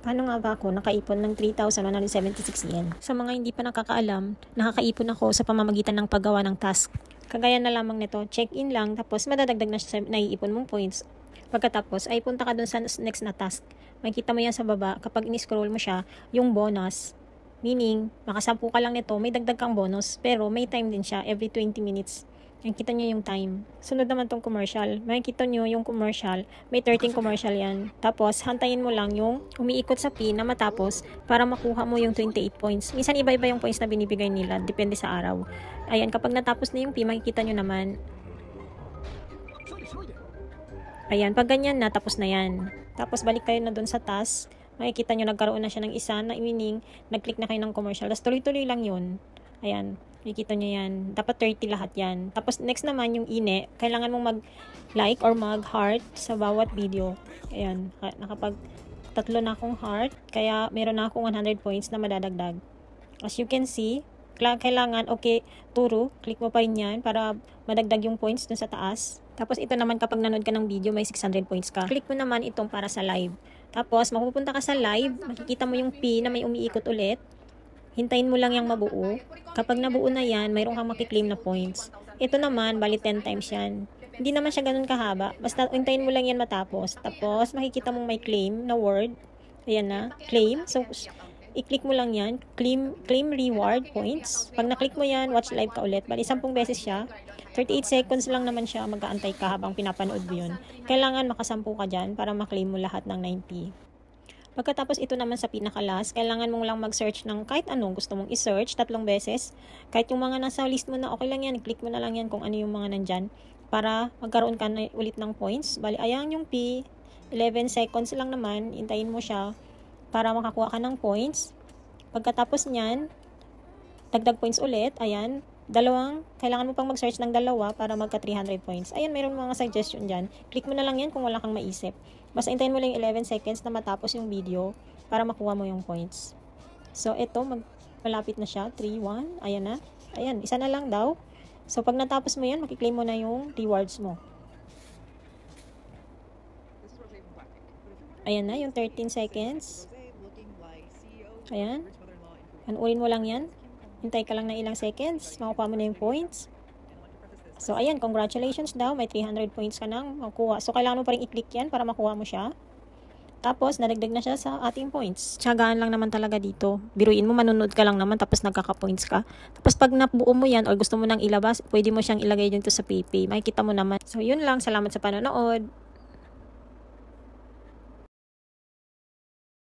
Paano nga ba ako nakaipon ng 3,176 yen? Sa mga hindi pa nakakaalam, nakakaipon ako sa pamamagitan ng paggawa ng task. Kagaya na lamang nito, check-in lang, tapos madadagdag na siya sa naiipon mong points. Pagkatapos ay punta ka dun sa next na task. Makikita mo yan sa baba, kapag in-scroll mo siya, yung bonus. Meaning, makasampu ka lang nito, may dagdag kang bonus, pero may time din siya, every 20 minutes. Nakikita nyo yung time. Sunod naman tong commercial. Makikita nyo yung commercial. May 13 commercial yan. Tapos, hantayin mo lang yung umiikot sa pin na matapos para makuha mo yung 28 points. Minsan, iba-iba yung points na binibigay nila. Depende sa araw. Ayan, kapag natapos na yung pin, makikita nyo naman. Ayan, pag ganyan na, tapos na yan. Tapos, balik kayo na dun sa task. Makikita nyo, nagkaroon na siya ng isa na meaning, nag-click na kayo ng commercial. Tapos, tuloy-tuloy lang yun. Ayan. Makikita nyo yan. Dapat 30 lahat yan. Tapos next naman yung ine. Kailangan mong mag-like or mag-heart sa bawat video. Ayan. Nakapag tatlo na akong heart. Kaya meron na akong 100 points na madadagdag. As you can see, kailangan, okay, turo. Click mo pa rin yan para madagdag yung points dun sa taas. Tapos ito naman kapag nanood ka ng video, may 600 points ka. Click mo naman itong para sa live. Tapos mapupunta ka sa live. Makikita mo yung P na may umiikot ulit. Hintayin mo lang yung mabuo. Kapag nabuo na yan, mayroon kang makiklaim na points. Ito naman, bali 10 times yan. Hindi naman siya ganun kahaba. Basta hintayin mo lang yan matapos. Tapos, makikita mong may claim na word. Ayan na, claim. So, i-click mo lang yan. Claim reward points. Pag na-click mo yan, watch live ka ulit. Bali, 10 beses siya. 38 seconds lang naman siya. Mag-aantay ka habang pinapanood mo yun. Kailangan makasampu ka dyan para maklaim mo lahat ng 90. Pagkatapos ito naman sa pinakalas, kailangan mong lang mag-search ng kahit anong gusto mong i-search 3 beses. Kahit yung mga nasa list mo na okay lang yan, click mo na lang yan kung ano yung mga nandyan para magkaroon ka na ulit ng points. Bali, ayan yung P, 11 seconds lang naman, hintayin mo siya para makakuha ka ng points. Pagkatapos nyan, dagdag points ulit, ayan. Kailangan mo pang mag-search ng 2 para magka 300 points. Ayan, mayroon mga suggestion dyan. Click mo na lang yan kung wala kang maisip. Basta hintayin mo lang yung 11 seconds na matapos yung video para makuha mo yung points. So, ito, malapit na siya. 3, 1. Ayan na. Ayan, isa na lang daw. So, pag natapos mo yan, makiklaim mo na yung rewards mo. Ayan na, yung 13 seconds. Ayan. Panuulin mo lang yan. Hintay ka lang ng ilang seconds. Makukuha mo na yung points. So, ayan, congratulations daw. May 300 points ka nang makuha. So, kailangan mo pa rin i-click yan para makuha mo siya. Tapos, nadagdag na siya sa ating points. Tiyagaan lang naman talaga dito. Biruin mo, manunod ka lang naman, tapos nagkaka-points ka. Tapos, pag nabuo mo yan or gusto mo nang ilabas, pwede mo siyang ilagay dito sa PayPay. Makikita mo naman. So, yun lang. Salamat sa panonood.